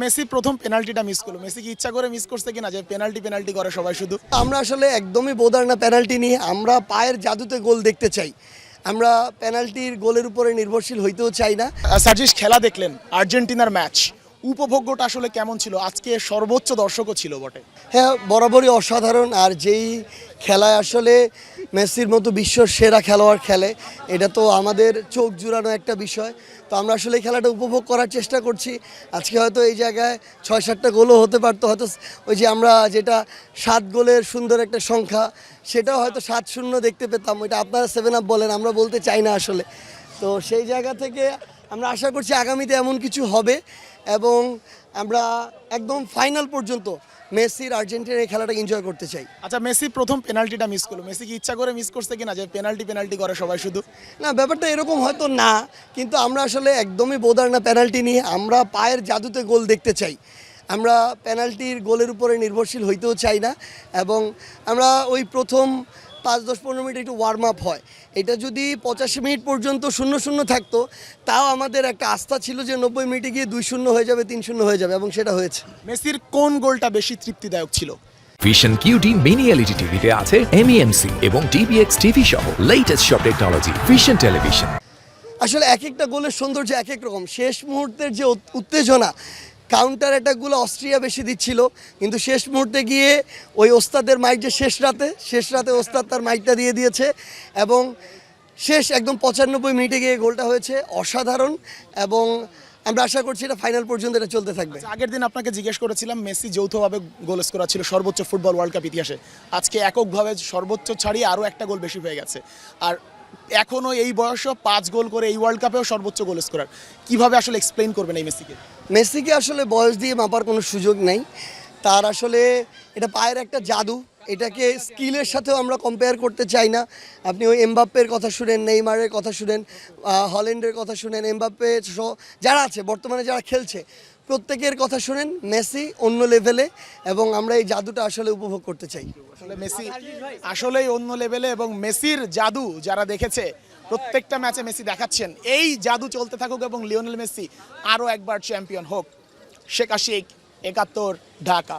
Messi প্রথম পেনাল্টিটা miss করলো। Messi কি ইচ্ছা করে মিস করছে কিনা যে পেনাল্টি করে সবাই শুধু? আমরা আসলে একদমই বোদার না পেনাল্টি নিয়ে, আমরা পায়ের জাদুতে গোল দেখতে চাই। আমরা পেনাল্টির গোলের উপরে নির্ভরশীল হইতেও চাই না। সার্জিস খেলা দেখলেন, আর্জেন্টিনার ম্যাচ, উপভোগ্যটা আসলে কেমন ছিল? আজকে সর্বোচ্চ দর্শকও ছিল বটে। হ্যাঁ, বরাবরই অসাধারণ। আর যেই খেলায় আসলে মেসির মতো বিশ্বর সেরা খেলোয়াড় খেলে, এটা তো আমাদের চোখ জুড়ানো একটা বিষয়। তো আমরা আসলে এই খেলাটা উপভোগ করার চেষ্টা করছি। আজকে হয়তো এই জায়গায় 6-7টা গোলও হতে পারতো, হয়তো ওই যে আমরা যেটা 7 গোলের সুন্দর একটা সংখ্যা, সেটাও হয়তো 7-0 দেখতে পেতাম। ওইটা আপনারা 7 আপ বলেন, আমরা বলতে চাই না আসলে। তো সেই জায়গা থেকে আমরা আশা করছি আগামীতে এমন কিছু হবে এবং আমরা একদম ফাইনাল পর্যন্ত মেসির আর্জেন্টিনার এই খেলাটা এনজয় করতে চাই। আচ্ছা, মেসি প্রথম পেনাল্টিটা মিস করলো। মেসি কি ইচ্ছা করে মিস করছে কিনা যে পেনাল্টি করে সবাই শুধু? না, ব্যাপারটা এরকম হয়তো না, কিন্তু আমরা আসলে একদমই বোদার না পেনাল্টি নিয়ে, আমরা পায়ের জাদুতে গোল দেখতে চাই। আমরা পেনাল্টির গোলের উপরে নির্ভরশীল হইতেও চাই না এবং আমরা ওই প্রথম 5-10-15 মিনিট একটু ওয়ার্ম আপ হয়, এটা যদি 85 মিনিট পর্যন্ত 0-0 থাকতো, তাও আমাদের একটা আস্থা ছিল যে 90 মিনিটে গিয়ে 2-0 হয়ে যাবে, 3-0 হয়ে যাবে, এবং সেটা হয়েছে। মেসির কোন গোলটা বেশি তৃপ্তিদায়ক ছিল? ভিশন কিউটি মিনি এলইডি টিভিতে আছে এমইএমসি এবং ডিবিএক্স টিভি সহ লেটেস্ট সব টেকনোলজি। Vision television. আসলে এক একটা গোলের সৌন্দর্য এক এক রকম। শেষ মুহূর্তের যে উত্তেজনা, কাউন্টার অ্যাটাকগুলো অস্ট্রিয়া বেশি দিচ্ছিল, কিন্তু শেষ মুহূর্তে গিয়ে ওই ওস্তাদের মাইক যে শেষ রাতে ওস্তাদ তার মাইকটা দিয়ে দিয়েছে এবং শেষ একদম 95 মিনিটে গিয়ে গোলটা হয়েছে অসাধারণ। এবং আমরা আশা করছি এটা ফাইনাল পর্যন্ত এটা চলতে থাকবে। আগের দিন আপনাকে জিজ্ঞেস করেছিলাম, মেসি যৌথভাবে গোল স্কোরার ছিল সর্বোচ্চ ফুটবল ওয়ার্ল্ড কাপ ইতিহাসে। আজকে এককভাবে সর্বোচ্চ ছাড়িয়ে আরও একটা গোল বেশি হয়ে গেছে। আর এখনও এই বয়সেও 5 গোল করে এই ওয়ার্ল্ড কাপেও সর্বোচ্চ গোল স্কোরার। কীভাবে আসলে এক্সপ্লেইন করবেন এই মেসিকে? মেসিকে আসলে বয়স দিয়ে মাপার কোনো সুযোগ নেই। তার আসলে এটা পায়ের একটা জাদু, এটাকে স্কিলের সাথেও আমরা কম্পেয়ার করতে চাই না। আপনি ওই এমবাপ্পের কথা শুনেন, নেইমারের কথা শুনেন, হল্যান্ডের কথা শুনেন, এমবাপ্পে সহ যারা আছে বর্তমানে যারা খেলছে, প্রত্যেকের কথা শুনেন। মেসি অন্য লেভেলে এবং আমরা এই জাদুটা আসলে উপভোগ করতে চাই। আসলে মেসি আসলেই অন্য লেভেলে এবং মেসির জাদু যারা দেখেছে, প্রত্যেকটা ম্যাচে মেসি দেখাচ্ছেন। এই জাদু চলতে থাকুক এবং লিওনেল মেসি আরও একবার চ্যাম্পিয়ন হোক। শেখ আশিক, 71, ঢাকা।